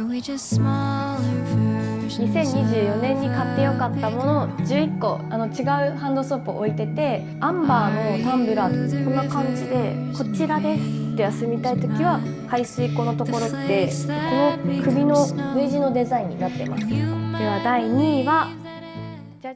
2024年に買ってよかったもの11個違うハンドソープを置いてて、アンバーのタンブラー、こんな感じでこちらですって休みたい時は排水口のところってこの首の V 字のデザインになってます。では第2位はじゃ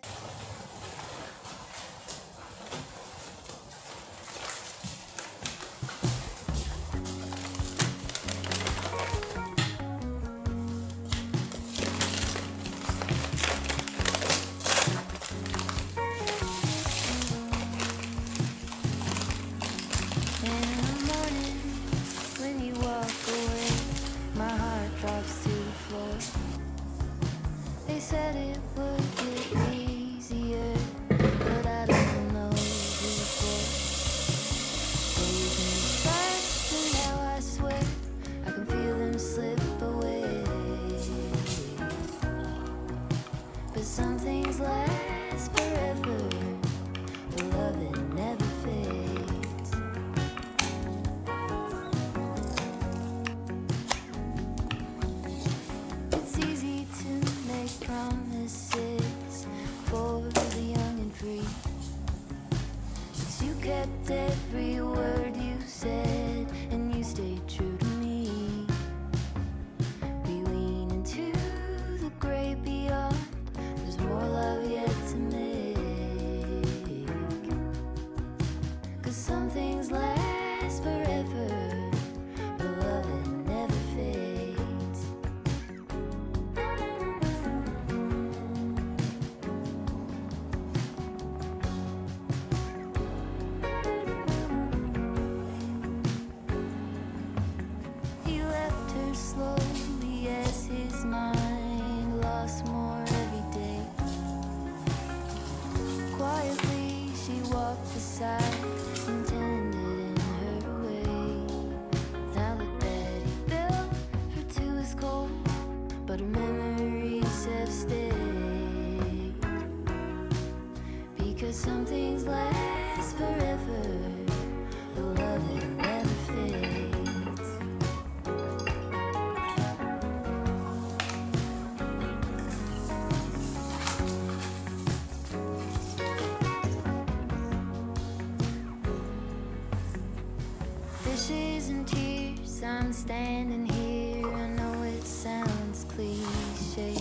Dishes and tears, I'm standing here. I know it sounds cliche.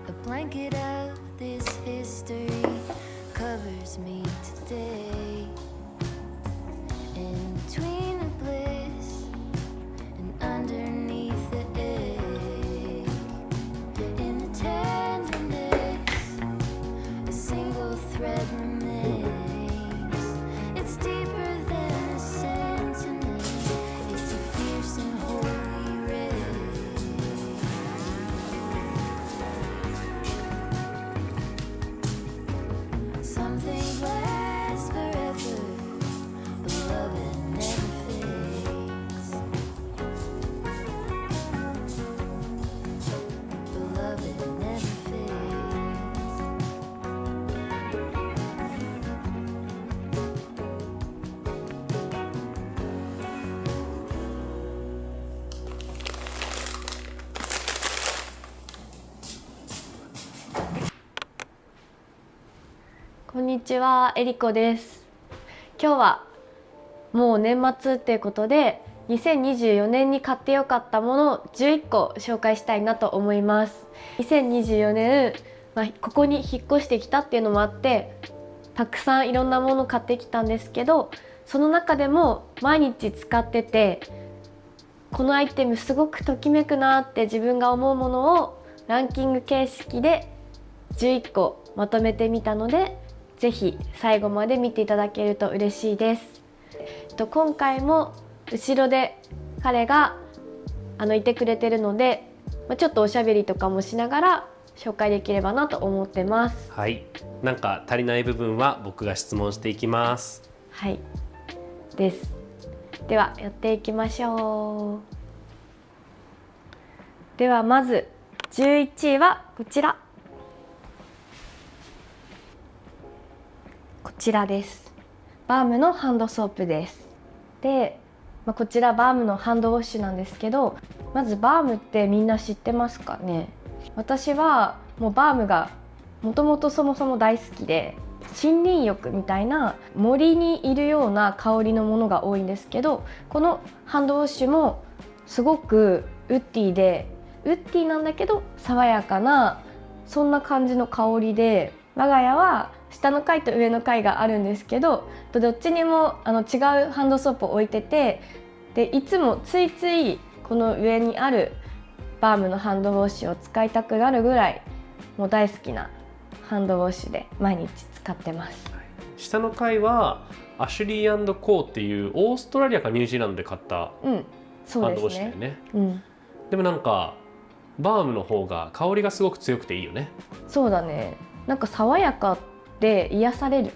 A blanket of this history covers me today. In between the bliss and underneath the ache, in the tenderness, a single thread remains. It's deeper than a sentiment. It's a fierce and holy red. Some things last forever, but love it never fades. But love it never fades. こんにちは、えりこです。今日はもう年末っていうことで2024年に買ってよかったもの11個紹介したいなと思います。2024年、ここに引っ越してきたっていうのもあってたくさんいろんなもの買ってきたんですけど、その中でも毎日使っててこのアイテムすごくときめくなって自分が思うものをランキング形式で11個まとめてみたので、ぜひ最後まで見ていただけると嬉しいです。今回も後ろで彼がいてくれてるので、ちょっとおしゃべりとかもしながら紹介できればなと思ってます。はい、なんか足りない部分は僕が質問していきます。はいです。ではやっていきましょう。ではまず11位はこちら。こちらです。バームのハンドソープです。で、こちらバームのハンドウォッシュなんですけど、まずバームってみんな知ってますかね。私はもうバームがもともとそもそも大好きで、森林浴みたいな森にいるような香りのものが多いんですけど、このハンドウォッシュもすごくウッディで、ウッディなんだけど爽やかな、そんな感じの香りで、我が家は下の階と上の階があるんですけど、どっちにも違うハンドソープを置いてて、でいつもついついこの上にあるバームのハンドウォッシュを使いたくなるぐらい、もう大好きなハンドウォッシュで毎日使ってます。下の階はアシュリー&コーっていうオーストラリアかニュージーランドで買ったハンドウォッシュだよね。でもなんかバームの方が香りがすごく強くていいよね。そうだね。なんか爽やかで癒される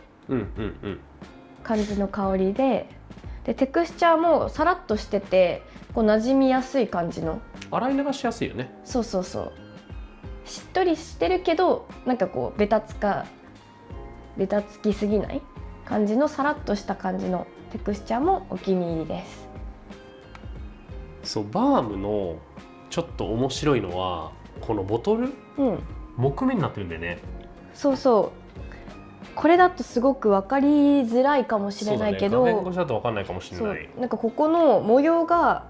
感じの香りで、テクスチャーもさらっとしてて、こう馴染みやすい感じの。洗い流しやすいよね。そうそうそう。しっとりしてるけど、なんかこうベタつきすぎない感じのさらっとした感じのテクスチャーもお気に入りです。そう、バームのちょっと面白いのはこのボトル、木目になってるんだよね。そうそう。これだとすごく分かりづらいかもしれないけど、画面越しだと分かんないかもしれない。なんかここの模様が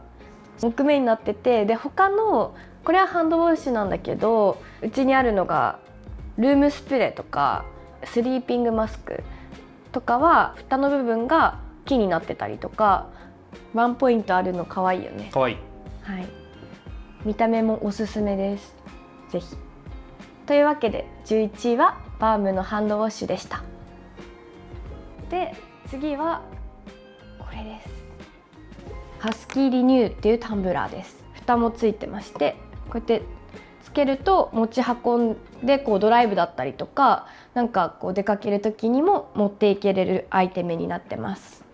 木目になってて、で他のこれはハンドウォッシュなんだけど、うちにあるのがルームスプレーとかスリーピングマスクとかは蓋の部分が木になってたりとか、ワンポイントあるの可愛いよね。可愛い。はい。見た目もおすすめです。ぜひ。というわけで11位はバームのハンドウォッシュでした。で次はこれです。ハスキーリニューっていうタンブラーです。蓋もついてまして、こうやってつけると持ち運んでこうドライブだったりとか、なんかこう出かける時にも持っていけれるアイテムになってます。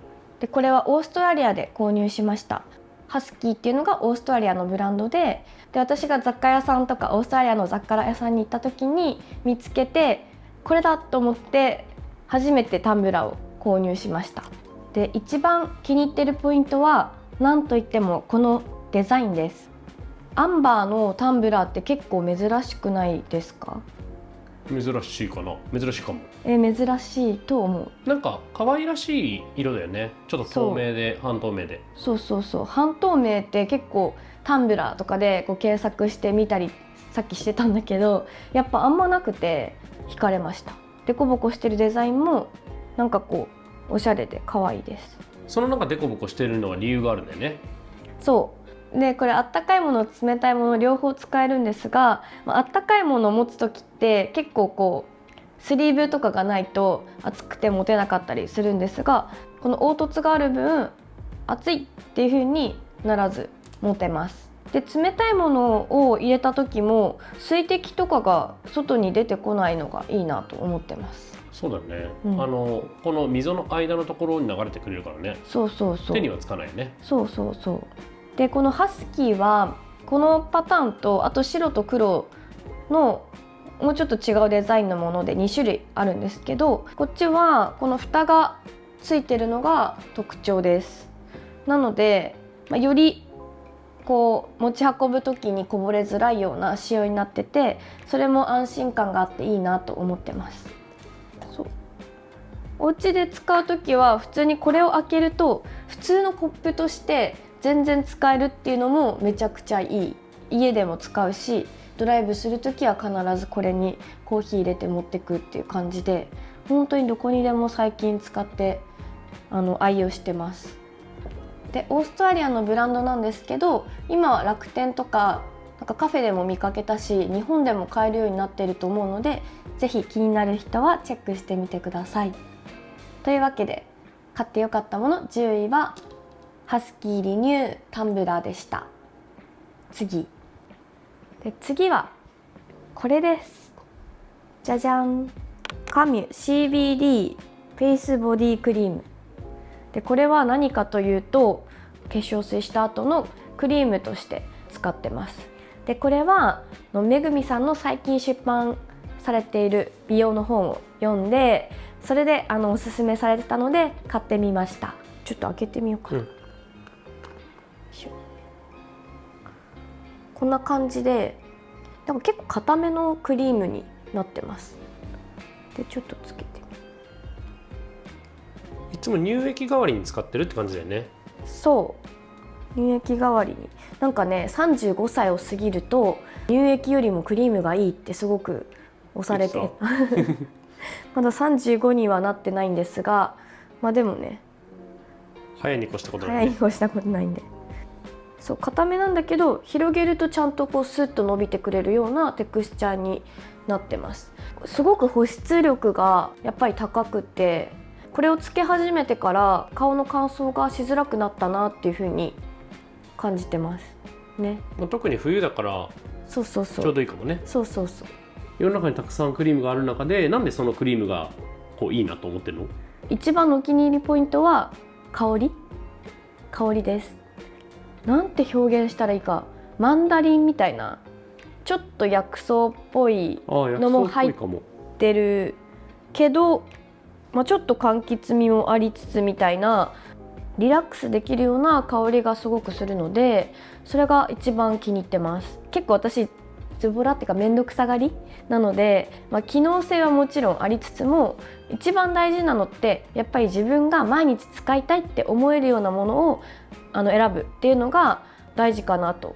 でこれはオーストラリアで購入しました。ハスキーっていうのがオーストラリアのブランドで、私が雑貨屋さんとかオーストラリアの雑貨屋さんに行った時に見つけて、これだと思って初めてタンブラーを購入しました。で一番気に入ってるポイントは何といってもこのデザインです。アンバーのタンブラーって結構珍しくないですか？珍しいかな。珍しいかも。珍しいと思う。なんか可愛らしい色だよね。ちょっと透明で半透明で。そうそうそう。半透明って結構タンブラーとかでこう検索してみたりさっきしてたんだけど、やっぱあんまなくて惹かれました。デコボコしてるデザインもなんかこうおしゃれで可愛いです。そのなんかデコボコしてるのは理由があるんだよね。そうで、これあったかいもの冷たいもの両方使えるんですが、あったかいものを持つ時って結構こうスリーブとかがないと暑くて持てなかったりするんですが、この凹凸がある分暑いっていう風にならず持てます。で冷たいものを入れた時も水滴とかが外に出てこないのがいいなと思ってます。そうだよね、この溝の間のところに流れてくれるからね。そうそうそう。手にはつかないよね。そうそうそう。でこのハスキーはこのパターンとあと白と黒のもうちょっと違うデザインのもので2種類あるんですけど、こっちはこの蓋がついてるのが特徴です。なので、よりこう持ち運ぶ時にこぼれづらいような仕様になってて、それも安心感があっていいなと思ってます。そう、お家で使う時は普通にこれを開けると普通のコップとして全然使えるっていうのもめちゃくちゃいい。家でも使うし、ドライブする時は必ずこれにコーヒー入れて持ってくっていう感じで、本当にどこにでも最近使って愛用してます。でオーストラリアのブランドなんですけど、今は楽天とかなんかカフェでも見かけたし、日本でも買えるようになっていると思うので、ぜひ気になる人はチェックしてみてください。というわけで買ってよかったもの10位はハスキーリニュータンブラーでした。次はこれです。じゃじゃん。カミュ CBD フェイスボディクリームで、これは何かというと化粧水した後のクリームとして使ってます。でこれはめぐみさんの最近出版されている美容の本を読んで、それでおすすめされてたので買ってみました。ちょっと開けてみようかな。こんな感じでなんか結構固めのクリームになってます。でちょっとつけて、いつも乳液代わりに使ってるって感じだよね。そう乳液代わりに。なんかね35歳を過ぎると乳液よりもクリームがいいってすごく押されてまだ35にはなってないんですが、まあでもね早いに越したことない、早いに越したことないんで、そう固めなんだけど広げるとちゃんとこうスッと伸びてくれるようなテクスチャーになってます。すごく保湿力がやっぱり高くて、これをつけ始めてから顔の乾燥がしづらくなったなっていう風に感じてますね。特に冬だからそうそうそう、ちょうどいいかもね。そうそうそう。世の中にたくさんクリームがある中で、なんでそのクリームがこういいなと思ってるの？一番のお気に入りポイントは香りです。なんて表現したらいいか、マンダリンみたいなちょっと薬草っぽいのも入ってるけど、ちょっと柑橘味もありつつみたいな、リラックスできるような香りがすごくするので、それが一番気に入ってます。結構私ズボラっていうか面倒くさがりなので、機能性はもちろんありつつも、一番大事なのってやっぱり自分が毎日使いたいって思えるようなものを選ぶっていうのが大事かなと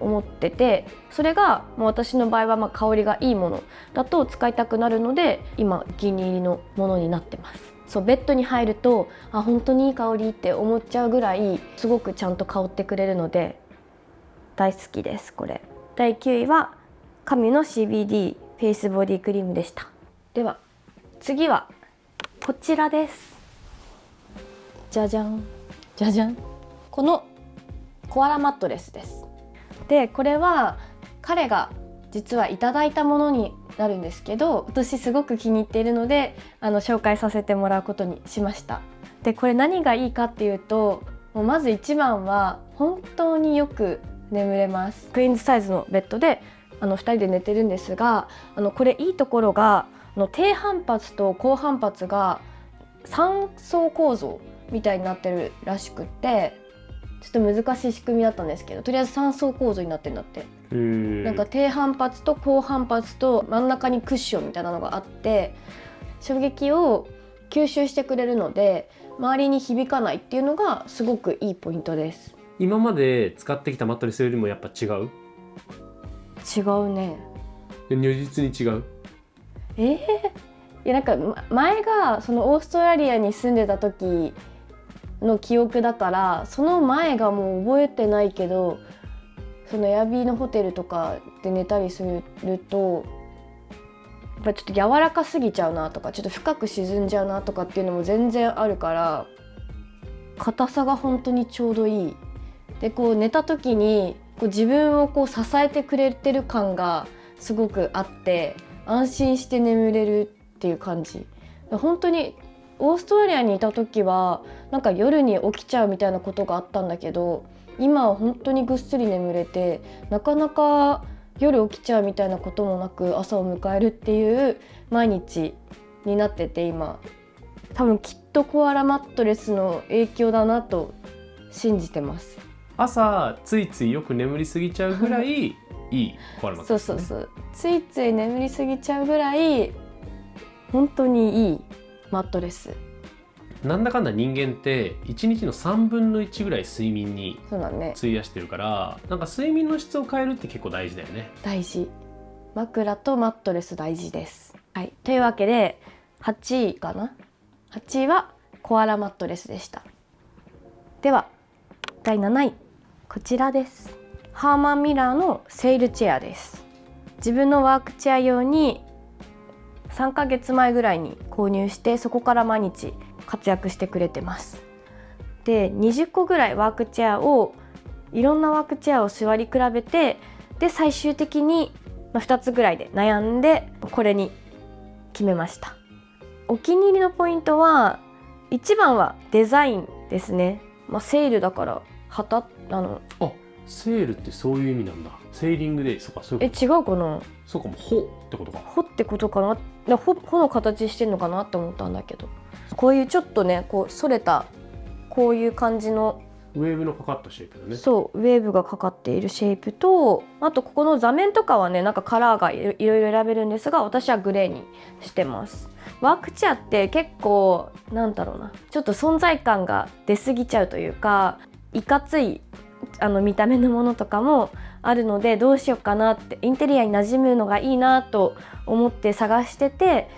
思ってて、それがもう私の場合は香りがいいものだと使いたくなるので、今お気に入りのものになってます。そうベッドに入ると本当にいい香りって思っちゃうぐらいすごくちゃんと香ってくれるので大好きです。これ第9位はカミュの CBD フェイスボディクリームでした。では次はこちらです。じゃじゃんじゃじゃん、このコアラマットレスです。でこれは彼が実はいただいたものになるんですけど、私すごく気に入っているので紹介させてもらうことにしました。でこれ何がいいかっていうと、もうまず一番は本当によく眠れます。クイーンズサイズのベッドで2人で寝てるんですが、これいいところが低反発と高反発が3層構造みたいになってるらしくって、ちょっと難しい仕組みだったんですけど、とりあえず3層構造になってるんだって。なんか低反発と高反発と真ん中にクッションみたいなのがあって、衝撃を吸収してくれるので周りに響かないっていうのがすごくいいポイントです。今まで使ってきたマットレスよりもやっぱ違う？違うね。如実に違う？いやなんか前がそのオーストラリアに住んでた時の記憶だから、その前がもう覚えてないけど、そのエアビーのホテルとかで寝たりするとやっぱちょっと柔らかすぎちゃうなとか、ちょっと深く沈んじゃうなとかっていうのも全然あるから、硬さが本当にちょうどいい。でこう寝た時にこう自分をこう支えてくれてる感がすごくあって、安心して眠れるっていう感じ。本当にオーストラリアにいた時はなんか夜に起きちゃうみたいなことがあったんだけど、今は本当にぐっすり眠れて、なかなか夜起きちゃうみたいなこともなく朝を迎えるっていう毎日になってて、今多分きっとコアラマットレスの影響だなと信じてます。朝ついついよく眠りすぎちゃうぐらいいいコアラマットレス、ね、そうついつい眠りすぎちゃうぐらい本当にいいマットレス。なんだかんだ人間って1日の3分の1ぐらい睡眠に費やしてるから、なんか睡眠の質を変えるって結構大事だよね。大事。枕とマットレス大事です。はい、というわけで8位かな。8位はコアラマットレスでした。では第7位、こちらです。ハーマンミラーのセールチェアです。自分のワークチェア用に3ヶ月前ぐらいに購入して、そこから毎日活躍してくれてます。で20個ぐらいワークチェアを、いろんなワークチェアを座り比べて、で最終的に2つぐらいで悩んでこれに決めました。お気に入りのポイントは、一番はデザインですね。セールだから旗セールってそういう意味なんだ。セーリングで、そうか、そういうこと。違うかな。そうかも、穂ってことか。穂ってことかな。穂の形してんのかなって思ったんだけど、こういうちょっとねこう反れたこういう感じのウェーブのかかったシェイプだね。そうウェーブがかかっているシェイプと、あとここの座面とかはねなんかカラーがいろいろ選べるんですが、私はグレーにしてます。ワークチェアって結構なんだろうな、ちょっと存在感が出過ぎちゃうというか、いかつい見た目のものとかもあるので、どうしようかなって、インテリアに馴染むのがいいなと思って探してて、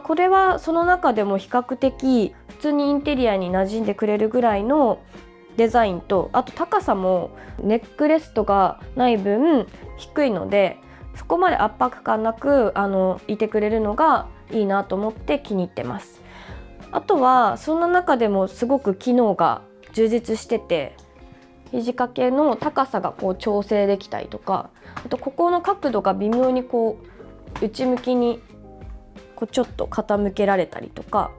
これはその中でも比較的普通にインテリアに馴染んでくれるぐらいのデザインと、あと高さもネックレストがない分低いので、そこまで圧迫感なくいてくれるのがいいなと思って気に入ってます。あとはそんな中でもすごく機能が充実してて、肘掛けの高さがこう調整できたりとか、あとここの角度が微妙にこう内向きにこうちょっと傾けられたりとか、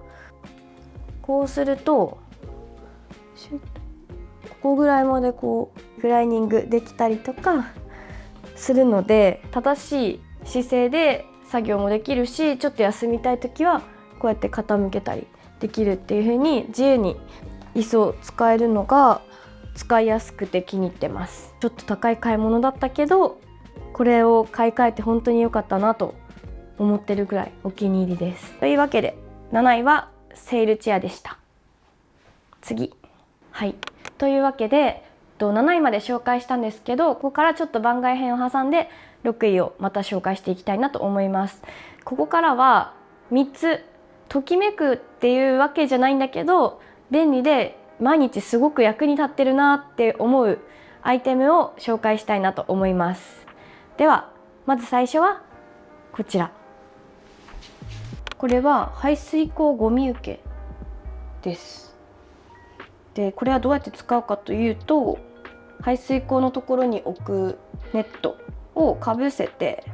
こうするとここぐらいまでこうグライニングできたりとかするので、正しい姿勢で作業もできるし、ちょっと休みたい時はこうやって傾けたりできるっていう風に自由に椅子を使えるのが使いやすくて気に入ってます。ちょっと高い買い物だったけど、これを買い替えて本当に良かったなと思ってるぐらいお気に入りです。というわけで7位はセールチェアでした。次、はい、というわけで7位まで紹介したんですけど、ここからちょっと番外編を挟んで6位をまた紹介していきたいなと思います。ここからは3つときめくっていうわけじゃないんだけど、便利で毎日すごく役に立ってるなって思うアイテムを紹介したいなと思います。ではまず最初はこちら。これは排水口ゴミ受けです。でこれはどうやって使うかというと、排水口のところに置くネットをかぶせて、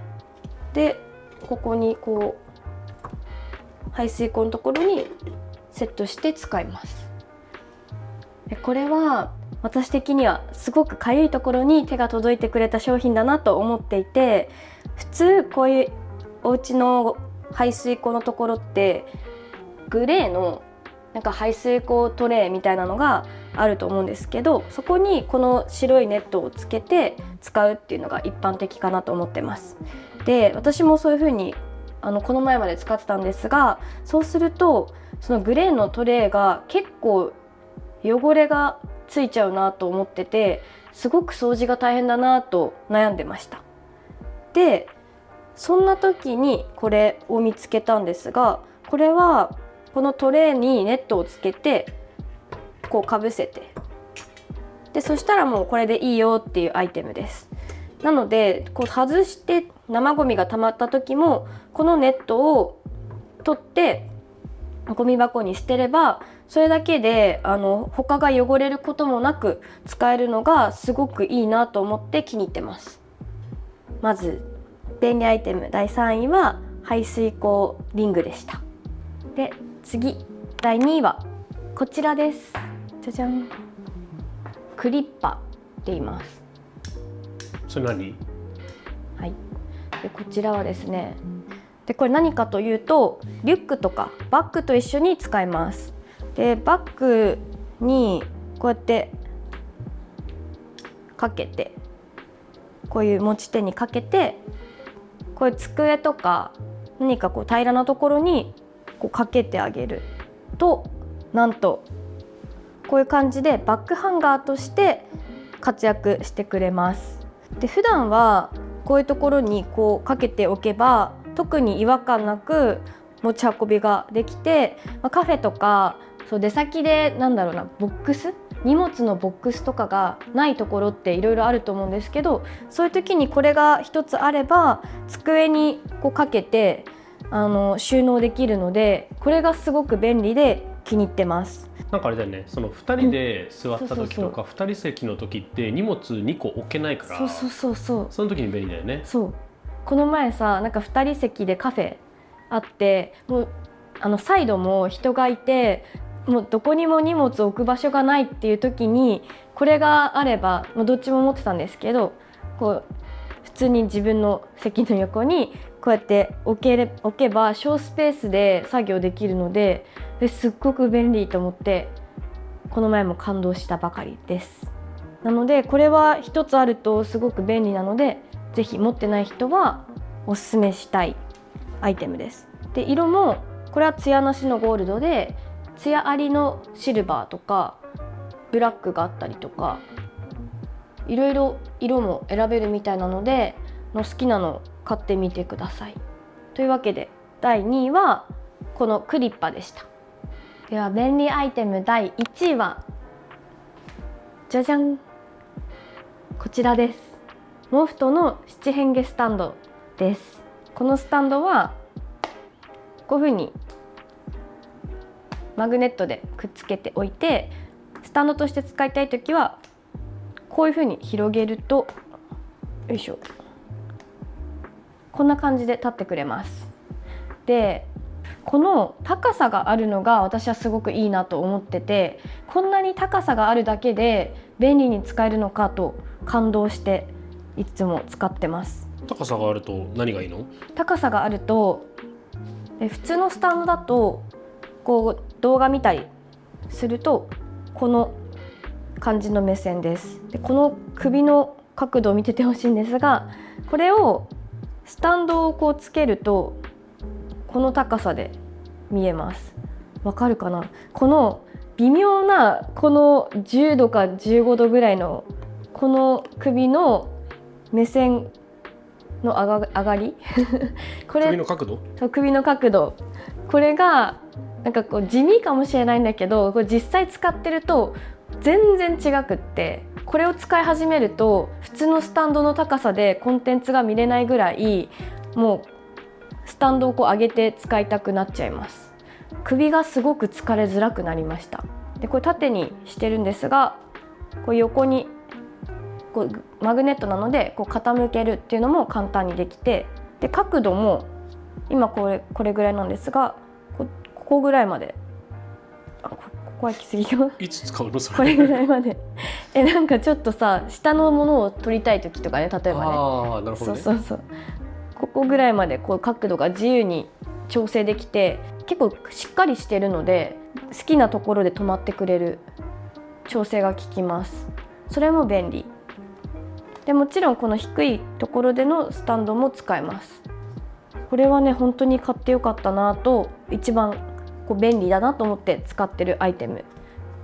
でここにこう排水口のところにセットして使います。でこれは私的にはすごくかゆいところに手が届いてくれた商品だなと思っていて、普通こういうお家の排水口のところってグレーのなんか排水口トレイみたいなのがあると思うんですけど、そこにこの白いネットをつけて使うっていうのが一般的かなと思ってます。で私もそういう風にこの前まで使ってたんですが、そうするとそのグレーのトレイが結構汚れがついちゃうなと思ってて、すごく掃除が大変だなと悩んでました。でそんな時にこれを見つけたんですが、これはこのトレイにネットをつけてこうかぶせて、でそしたらもうこれでいいよっていうアイテムです。なのでこう外して生ゴミが溜まった時もこのネットを取ってゴミ箱に捨てれば、それだけで他が汚れることもなく使えるのがすごくいいなと思って気に入ってます。まず便利アイテム第3位は排水口リングでした。で次第2位はこちらです。じゃじゃん、クリッパって言います。それ何？はい、でこちらはですね、でこれ何かというとリュックとかバッグと一緒に使えます。でバッグにこうやってかけて、こういう持ち手にかけて、こういう机とか何かこう平らなところにこうかけてあげると、なんとこういう感じでバッグハンガーとして活躍してくれます。で普段はこういうところにこうかけておけば特に違和感なく持ち運びができて、カフェとかそう出先でボックス、荷物のボックスとかがないところっていろいろあると思うんですけど、そういう時にこれが一つあれば机にこうかけて収納できるので、これがすごく便利で気に入ってます。なんかあれだよね、その2人で座った時とか2人席の時って荷物2個置けないから、そうその時に便利だよね。そうこの前さ、なんか2人席でカフェあって、もうサイドも人がいて、もうどこにも荷物置く場所がないっていう時にこれがあれば、もうどっちも持ってたんですけど、こう普通に自分の席の横にこうやって置けば小スペースで作業できるので、すっごく便利と思ってこの前も感動したばかりです。なのでこれは一つあるとすごく便利なので、ぜひ持ってない人はおすすめしたいアイテムです。で、色もこれはツヤなしのゴールドで、ツヤありのシルバーとかブラックがあったりとか、いろいろ色も選べるみたいなので、好きなの買ってみてください。というわけで第2位はこのクリッパでした。では便利アイテム第1位はじゃじゃん、こちらです。モフトの七変化スタンドです。このスタンドはこういう風にマグネットでくっつけておいて、スタンドとして使いたいときはこういう風に広げると、よいしょ、こんな感じで立ってくれます。で、この高さがあるのが私はすごくいいなと思ってて、こんなに高さがあるだけで便利に使えるのかと感動していつも使ってます。高さがあると何がいいの？高さがあると、普通のスタンドだとこう動画見たりするとこの感じの目線です。で、この首の角度を見ててほしいんですが、これをスタンドをこうつけるとこの高さで見えます。わかるかな？この微妙なこの10度か15度ぐらいのこの首の目線の上がりこれ首の角度？首の角度、これがなんかこう地味かもしれないんだけど、これ実際使ってると全然違くって、これを使い始めると普通のスタンドの高さでコンテンツが見れないぐらい、もうスタンドをこう上げて使いたくなっちゃいます。首がすごく疲れづらくなりました。で、これ縦にしてるんですが、こう横にこうマグネットなのでこう傾けるっていうのも簡単にできて、で角度も今これぐらいなんですが、ここぐらいまで、ここは行き過ぎか。いつ使うのそれ？これぐらいまでなんかちょっとさ、下のものを撮りたい時とかね、例えばね、ああ、なるほどね。そうここぐらいまでこう角度が自由に調整できて、結構しっかりしてるので好きなところで止まってくれる調整が効きます。それも便利で、もちろんこの低いところでのスタンドも使えます。これはね本当に買ってよかったなと、一番こう便利だなと思って使ってるアイテム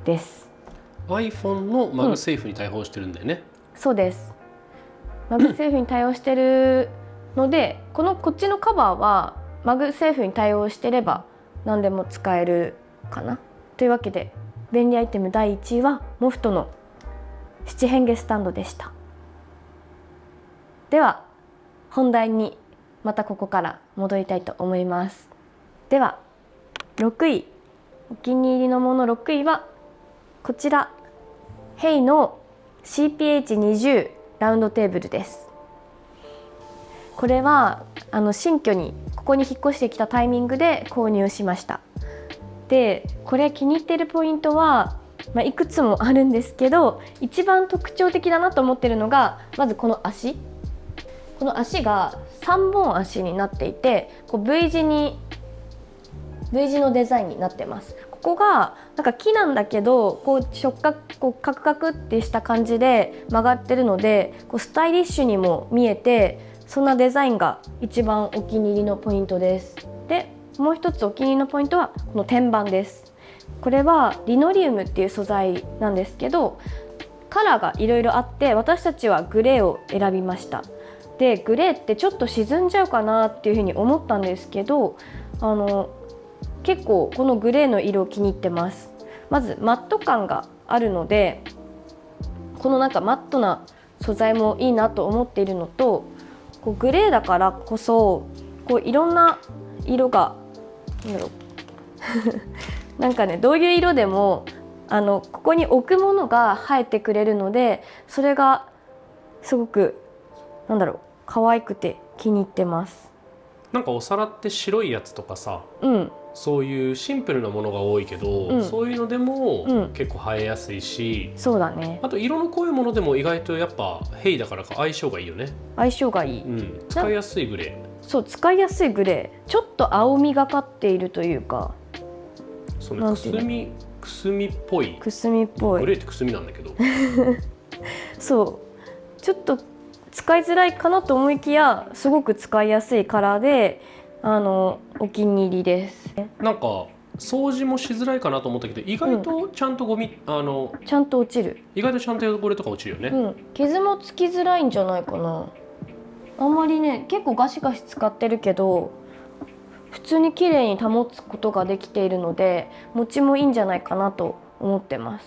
です。 iPhone のマグセーフに対応してるんだよね。そうです。マグセーフに対応してるので、こっちのカバーはマグセーフに対応してれば何でも使えるかな。というわけで便利アイテム第1位はモフトの七変化スタンドでした。では本題にまたここから戻りたいと思います。では6位、お気に入りのもの6位はこちら、ヘイの CPH20 ラウンドテーブルです。これは新居にここに引っ越してきたタイミングで購入しました。で、これ気に入っているポイントは、いくつもあるんですけど、一番特徴的だなと思っているのがまずこの足が3本足になっていて、こう V 字のデザインになってます。ここがなんか木なんだけどこう触覚こうカクカクってした感じで曲がってるので、こうスタイリッシュにも見えて、そんなデザインが一番お気に入りのポイントです。で、もう一つお気に入りのポイントはこの天板です。これはリノリウムっていう素材なんですけど、カラーがいろいろあって私たちはグレーを選びました。で、グレーってちょっと沈んじゃうかなっていうふうに思ったんですけど、結構このグレーの色を気に入ってます。まずマット感があるので、このなんかマットな素材もいいなと思っているのと、こうグレーだからこそこういろんな色がなんかね、どういう色でもここに置くものが生えてくれるので、それがすごく可愛くて気に入ってます。なんかお皿って白いやつとかさ、そういうシンプルなものが多いけど、そういうのでも結構映えやすいし、そうだね。あと色の濃いものでも意外とやっぱヘイだからか相性がいいよね。相性がいい、使いやすいグレー。そう、使いやすいグレー、ちょっと青みがかっているというか、そうね、くすみっぽい。くすみっぽい。グレーってくすみなんだけどそうちょっと使いづらいかなと思いきやすごく使いやすいカラーでお気に入りです。なんか掃除もしづらいかなと思ったけど意外とちゃんとゴミ、ちゃんと落ちる。意外とちゃんと汚れとか落ちるよね。傷もつきづらいんじゃないかな。あんまりね結構ガシガシ使ってるけど普通に綺麗に保つことができているので持ちもいいんじゃないかなと思ってます。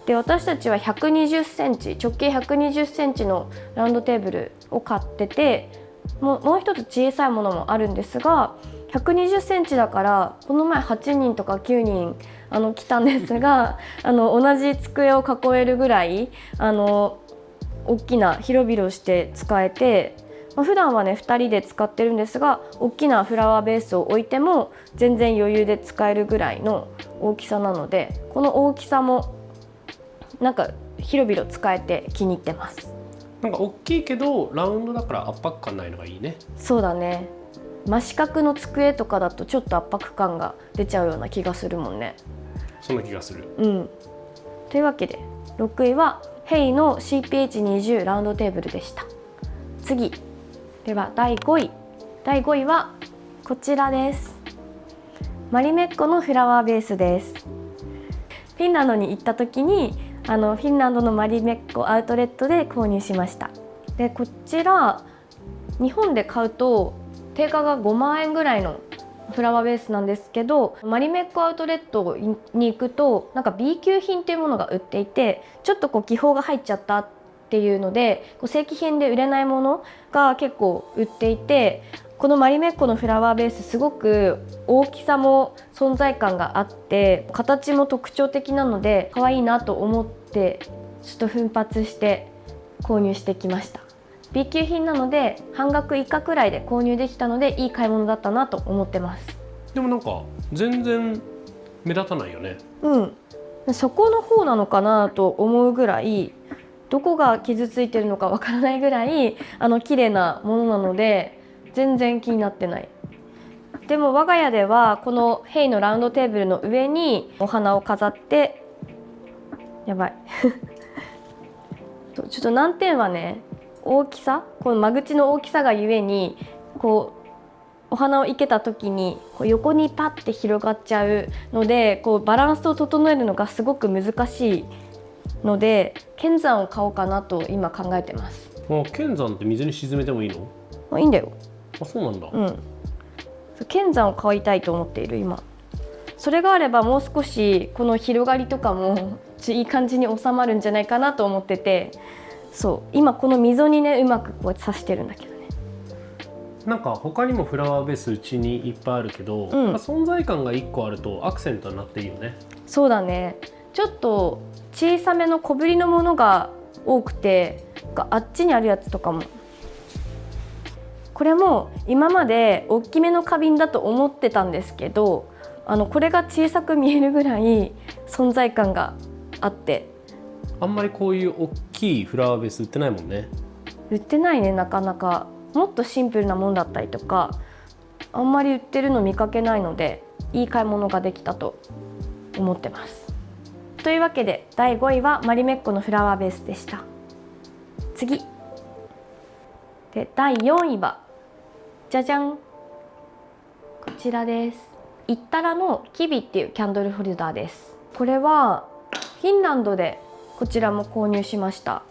で私たちは120センチ直径120センチのラウンドテーブルを買っててもう一つ小さいものもあるんですが120センチだからこの前8人とか9人来たんですが同じ机を囲えるぐらい大きな広々して使えて、普段はね2人で使ってるんですが大きなフラワーベースを置いても全然余裕で使えるぐらいの大きさなのでこの大きさもなんか広々使えて気に入ってます。なんか大きいけどラウンドだから圧迫感ないのがいいね。そうだね。真四角の机とかだとちょっと圧迫感が出ちゃうような気がするもんね。そんな気がする。というわけで6位はヘイの CPH20 ラウンドテーブルでした。次では第5位。第5位はこちらです。マリメッコのフラワーベースです。フィンランドに行った時にフィンランドのマリメッコアウトレットで購入しました。でこちら日本で買うと定価が5万円ぐらいのフラワーベースなんですけどマリメッコアウトレットに行くとなんか B 級品っていうものが売っていてちょっと気泡が入っちゃったっていうので正規品で売れないものが結構売っていてこのマリメッコのフラワーベースすごく大きさも存在感があって形も特徴的なので可愛いなと思ってちょっと奮発して購入してきました。B 級品なので半額以下くらいで購入できたのでいい買い物だったなと思ってます。でもなんか全然目立たないよね。そこの方なのかなと思うぐらいどこが傷ついてるのかわからないぐらい綺麗なものなので全然気になってない。でも我が家ではこのヘイのラウンドテーブルの上にお花を飾ってやばいちょっと難点はね大きさこの間口の大きさがゆえにお花を生けた時に横にパッて広がっちゃうのでバランスを整えるのがすごく難しいので剣山を買おうかなと今考えてます。剣山って水に沈めてもいいの？いいんだよ。そうなんだ。剣山を買いたいと思っている今。それがあればもう少しこの広がりとかもいい感じに収まるんじゃないかなと思ってて今この溝にねうまく刺してるんだけどね。なんか他にもフラワーベースうちにいっぱいあるけど、存在感が1個あるとアクセントになっていいよね。そうだね。ちょっと小さめの小ぶりのものが多くてあっちにあるやつとかもこれも今まで大きめの花瓶だと思ってたんですけどこれが小さく見えるぐらい存在感があってあんまりこういう大きいフラワーベース売ってないもんね。売ってないねなかなか。もっとシンプルなものだったりとかあんまり売ってるの見かけないのでいい買い物ができたと思ってます。というわけで第5位はマリメッコのフラワーベースでした。次で第4位はじゃじゃんこちらです。イッタラのキビっていうキャンドルホルダーです。これはフィンランドでこちらも購入しました。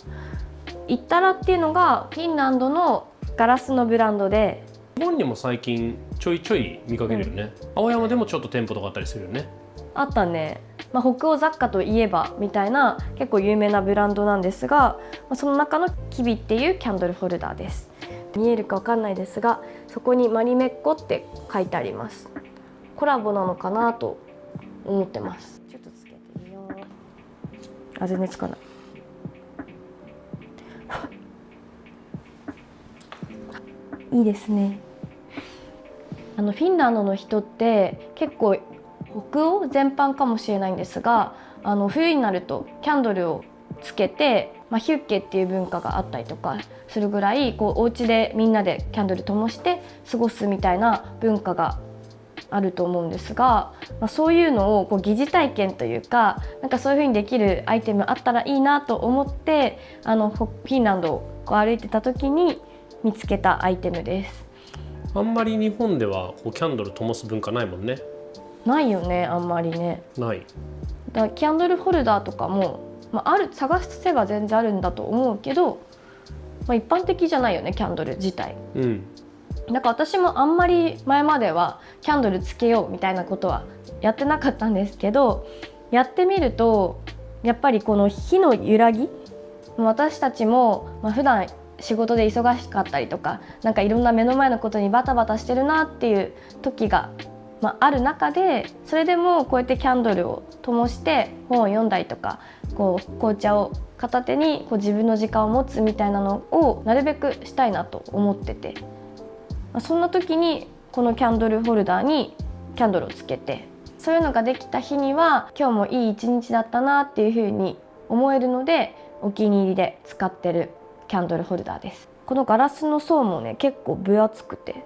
イッタラっていうのがフィンランドのガラスのブランドで日本にも最近ちょいちょい見かけるよね。青山でもちょっと店舗とかあったりするよね。あったね。北欧雑貨といえばみたいな結構有名なブランドなんですがその中のキビっていうキャンドルホルダーです。見えるかわかんないですがそこにマリメッコって書いてあります。コラボなのかなと思ってます。ちょっとつけてみよう。全然つかないいいですね。フィンランドの人って結構北欧全般かもしれないんですが冬になるとキャンドルをつけて、ヒュッケっていう文化があったりとかするぐらいお家でみんなでキャンドル灯して過ごすみたいな文化があると思うんですが、そういうのを疑似体験というか、なんかそういう風にできるアイテムあったらいいなと思ってフィンランドを歩いてた時に見つけたアイテムです。あんまり日本ではキャンドル灯す文化ないもんね。ないよね、あんまりね。ない。だキャンドルホルダーとかも、探せば全然あるんだと思うけど、一般的じゃないよね、キャンドル自体。だから私もあんまり前まではキャンドルつけようみたいなことはやってなかったんですけど、やってみるとやっぱりこの火の揺らぎ、私たちも普段仕事で忙しかったりとか、なんかいろんな目の前のことにバタバタしてるなっていう時が、ある中で、それでもこうやってキャンドルを灯して本を読んだりとか、紅茶を片手に自分の時間を持つみたいなのをなるべくしたいなと思ってて、そんな時にこのキャンドルホルダーにキャンドルをつけて、そういうのができた日には今日もいい一日だったなっていう風に思えるので、お気に入りで使ってるキャンドルホルダーです。このガラスの層もね、結構分厚くて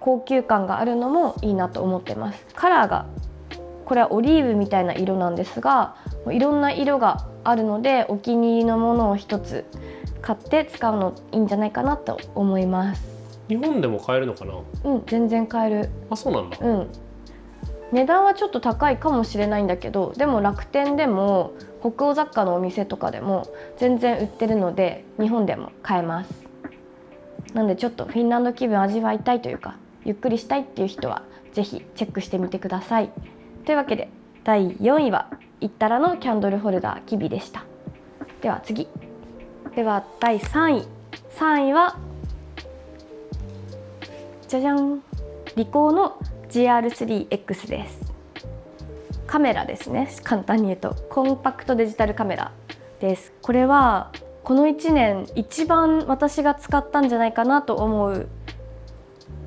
高級感があるのもいいなと思ってます。カラーがこれはオリーブみたいな色なんですが、いろんな色があるので、お気に入りのものを一つ買って使うのいいんじゃないかなと思います。日本でも買えるのかな？全然買える。あ、そうなんだ。値段はちょっと高いかもしれないんだけど、でも楽天でも北欧雑貨のお店とかでも全然売ってるので、日本でも買えます。なんでちょっとフィンランド気分味わいたいというか、ゆっくりしたいっていう人はぜひチェックしてみてください。というわけで第4位はイッタラのキャンドルホルダーキビでした。では次。では第3位。3位はじゃじゃん、リコーの GR3X です。カメラですね。簡単に言うとコンパクトデジタルカメラです。これはこの1年一番私が使ったんじゃないかなと思う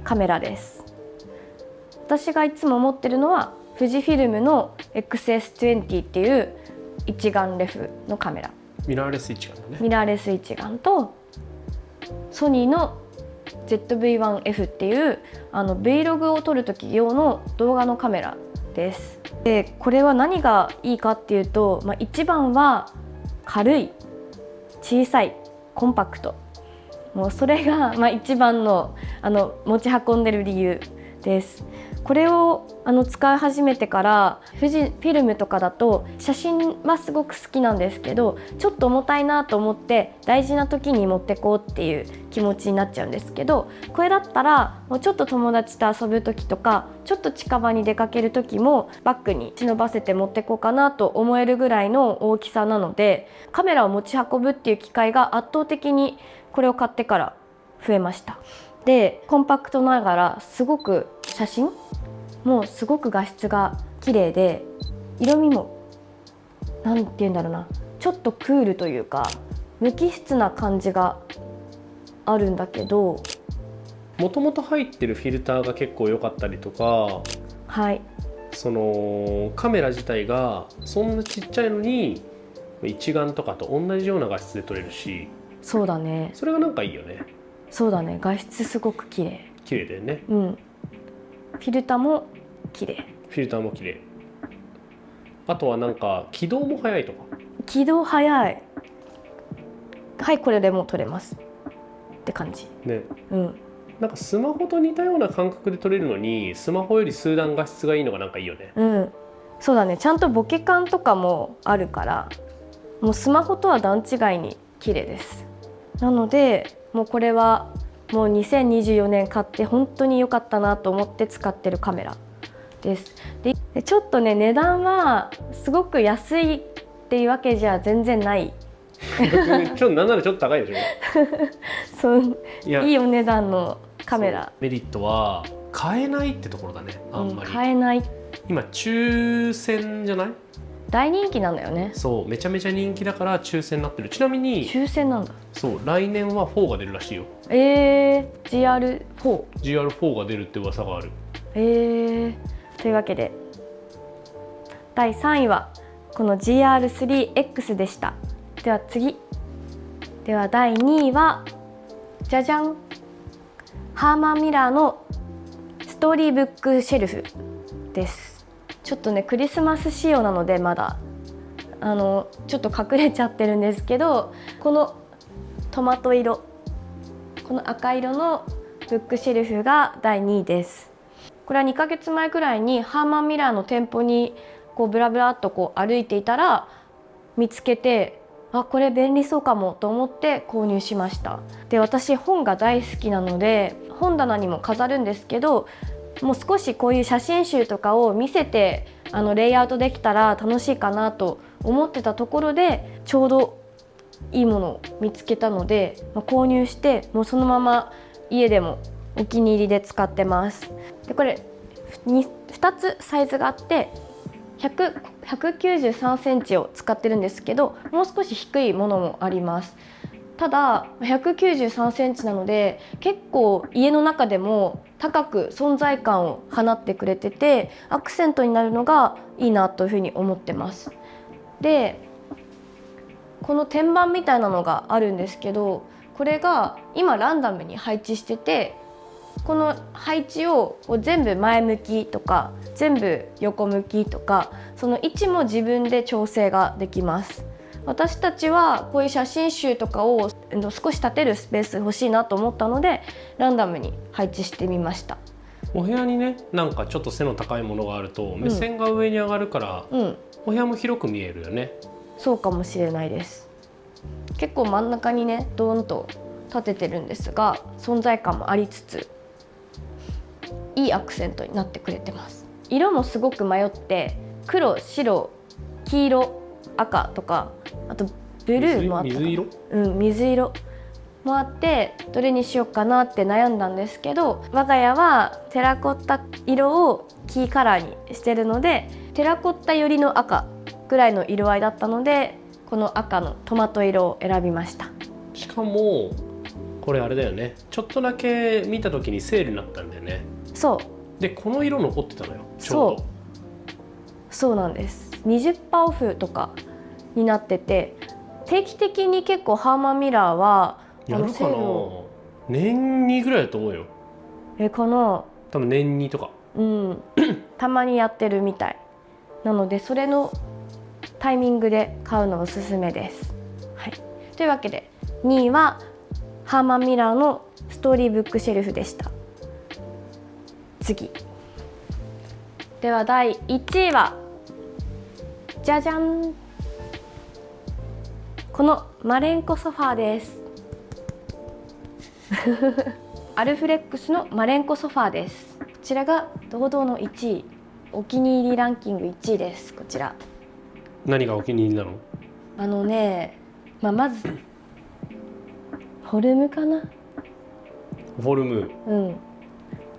カメラです。私がいつも持ってるのは富士フィルムの XS20 っていう一眼レフのカメラ。ミラーレス一眼だね。ミラーレス一眼とソニーの ZV-1F っていう Vlog を撮る時用の動画のカメラです。でこれは何がいいかっていうと、一番は軽い、小さい、コンパクト、もうそれが一番の持ち運んでる理由です。これを使い始めてから富士フィルムとかだと写真はすごく好きなんですけど、ちょっと重たいなと思って大事な時に持ってこうっていう気持ちになっちゃうんですけど、これだったらもうちょっと友達と遊ぶ時とか、ちょっと近場に出かける時もバッグに忍ばせて持ってこうかなと思えるぐらいの大きさなので、カメラを持ち運ぶっていう機会が圧倒的にこれを買ってから増えました。でコンパクトながらすごく写真もうすごく画質が綺麗で、色味もなんて言うんだろうな、ちょっとクールというか無機質な感じがあるんだけど、もともと入ってるフィルターが結構良かったりとか、はい、そのカメラ自体がそんなちっちゃいのに一眼とかと同じような画質で撮れるし、そうだね、それがなんかいいよね。そうだね、画質すごく綺麗。綺麗だよね。フィルターも綺麗。フィルターも綺麗。あとはなんか起動も早いとか。起動早い。はい、これでもう撮れますって感じね。なんかスマホと似たような感覚で撮れるのに、スマホより数段画質がいいのがなんかいいよね。そうだね、ちゃんとボケ感とかもあるから、もうスマホとは段違いに綺麗です。なのでもうこれはもう2024年買って本当に良かったなと思って使ってるカメラです。でちょっとね、値段はすごく安いっていうわけじゃ全然ないなんならちょっと高いでしょそういいお値段のカメラ。メリットは買えないってところだね。あんまり、買えない。今抽選じゃない？大人気なんだよね。そう、めちゃめちゃ人気だから抽選になってる。ちなみに抽選なんだ。そう、来年は4が出るらしいよ。GR4 が出るって噂がある。というわけで第3位はこの GR3X でした。では次。では第2位はじゃじゃん、ハーマンミラーのスストーリーブックシェルフです。ちょっとねクリスマス仕様なのでまだちょっと隠れちゃってるんですけど、このトマト色、この赤色のブックシェルフが第2位です。これは2ヶ月前くらいにハーマンミラーの店舗にこうブラブラっとこう歩いていたら見つけて、あ、これ便利そうかもと思って購入しました。で、私本が大好きなので本棚にも飾るんですけど、もう少しこういう写真集とかを見せてレイアウトできたら楽しいかなと思ってたところで、ちょうどいいものを見つけたので、購入してもうそのまま家でもお気に入りで使ってます。でこれ 2つサイズがあって193センチを使ってるんですけど、もう少し低いものもあります。ただ193センチなので結構家の中でも高く存在感を放ってくれてて、アクセントになるのがいいなというふうに思ってます。でこの天板みたいなのがあるんですけど、これが今ランダムに配置してて、この配置を全部前向きとか全部横向きとか、その位置も自分で調整ができます。私たちはこういう写真集とかを少し立てるスペース欲しいなと思ったのでランダムに配置してみました。お部屋にね、なんかちょっと背の高いものがあると目線が上に上がるから、お部屋も広く見えるよね。そうかもしれないです。結構真ん中にねドーンと立ててるんですが、存在感もありつついいアクセントになってくれてます。色もすごく迷って、黒、白、黄色、赤とか、あとブルーもあったかな、水色？水色もあって、どれにしようかなって悩んだんですけど、我が家はテラコッタ色をキーカラーにしてるので、テラコッタ寄りの赤ぐらいの色合いだったので、この赤のトマト色を選びました。しかもこれあれだよね、ちょっとだけ見た時にセールになったんだよね。そうで、この色残ってたのよ、ちょうど。そうなんです。 20% オフとかになってて、定期的に結構ハーマンミラーはやるかな、セールを年2ぐらいだと思うよ。かな、多分年2とかたまにやってるみたいなので、それのタイミングで買うのおすすめです。はい、というわけで2位はハーマンミラーのストーリーブックシェルフでした。次では第1位はじゃじゃん、このマレンコソファーですアルフレックスのマレンコソファーです。こちらが堂々の1位、お気に入りランキング1位です。こちら何がお気に入りなの？まずフォルムかな。フォルム、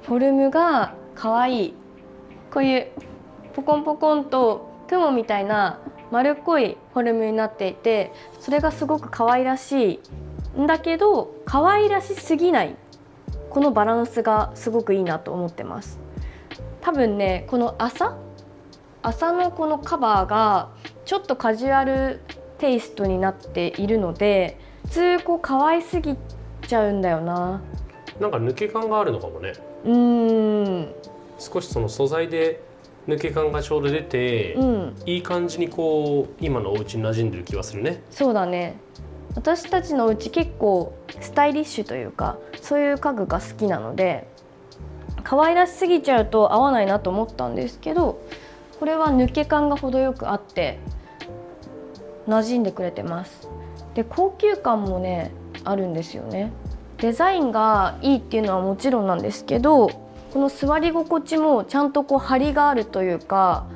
フォルムが可愛い。こういうポコンポコンと雲みたいな丸っこいフォルムになっていて、それがすごく可愛らしいんだけど可愛らしすぎない、このバランスがすごくいいなと思ってます。多分ね、この麻のこのカバーがちょっとカジュアルテイストになっているので、普通こう可愛すぎちゃうんだよな。なんか抜け感があるのかもね。少しその素材で抜け感がちょうど出て、いい感じにこう今のお家に馴染んでる気がするね。そうだね。私たちのうち結構スタイリッシュというかそういう家具が好きなので、可愛らしすぎちゃうと合わないなと思ったんですけど、これは抜け感が程よくあって馴染んでくれてます。で、高級感もねあるんですよね。デザインがいいっていうのはもちろんなんですけど、この座り心地もちゃんとこう張りがあるというか、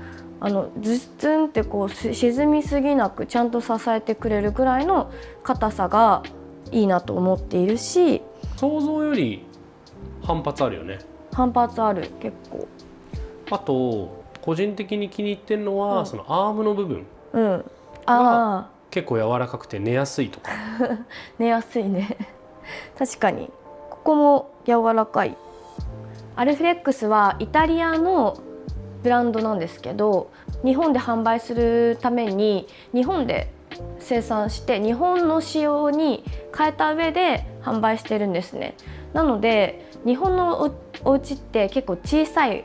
ズツンってこう沈みすぎなくちゃんと支えてくれるぐらいの硬さがいいなと思っているし、想像より反発あるよね。反発ある、結構。あと個人的に気に入ってるのは、そのアームの部分が結構柔らかくて寝やすいとか寝やすいね確かにここも柔らかい。アルフレックスはイタリアのブランドなんですけど、日本で販売するために日本で生産して日本の仕様に変えた上で販売してるんですね。なので日本のお家って結構小さい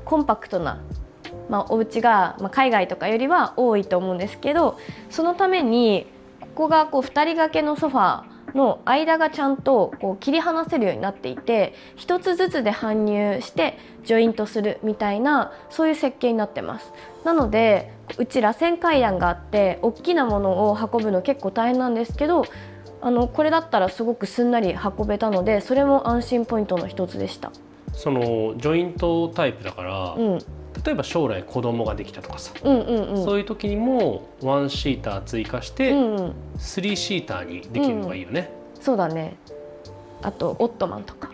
コンパクトな、お家が、海外とかよりは多いと思うんですけど、そのためにここが2人掛けのソファーの間がちゃんと切り離せるようになっていて、一つずつで搬入してジョイントするみたいな、そういう設計になってます。なのでうち螺旋階段があって大きなものを運ぶの結構大変なんですけど、これだったらすごくすんなり運べたので、それも安心ポイントの一つでした。そのジョイントタイプだから、例えば将来子供ができたとかさ、そういう時にも1シーター追加して3シーターにできるのがいいよね。そうだね。あとオットマンとか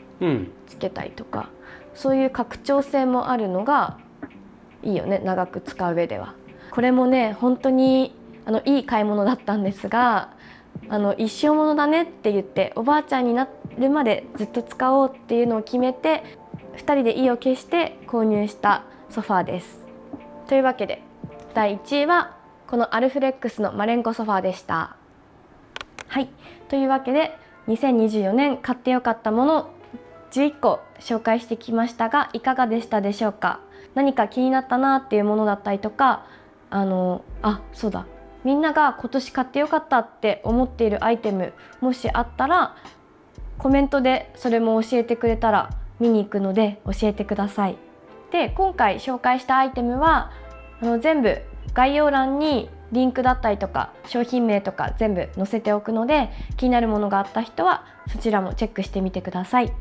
つけたりとか、そういう拡張性もあるのがいいよね、長く使う上では。これもね本当にいい買い物だったんですが、一生ものだねって言っておばあちゃんになるまでずっと使おうっていうのを決めて、2人で意を決して購入したソファーです。というわけで第1位はこのアルフレックスのマレンコソファーでした。はい、というわけで2024年買ってよかったもの11個紹介してきましたが、いかがでしたでしょうか。何か気になったなっていうものだったりとか、そうだ、みんなが今年買ってよかったって思っているアイテムもしあったらコメントでそれも教えてくれたら見に行くので教えてください。で、今回紹介したアイテムは全部概要欄にリンクだったりとか商品名とか全部載せておくので、気になるものがあった人はそちらもチェックしてみてください。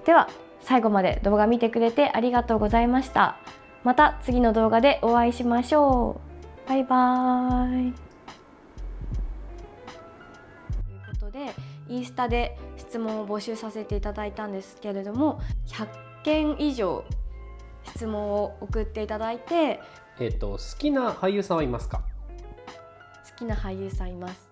では最後まで動画見てくれてありがとうございました。また次の動画でお会いしましょう。バイバーイ。ということでインスタで質問を募集させていただいたんですけれども、100件以上質問を送っていただいて、好きな俳優さんはいますか？好きな俳優さんいます。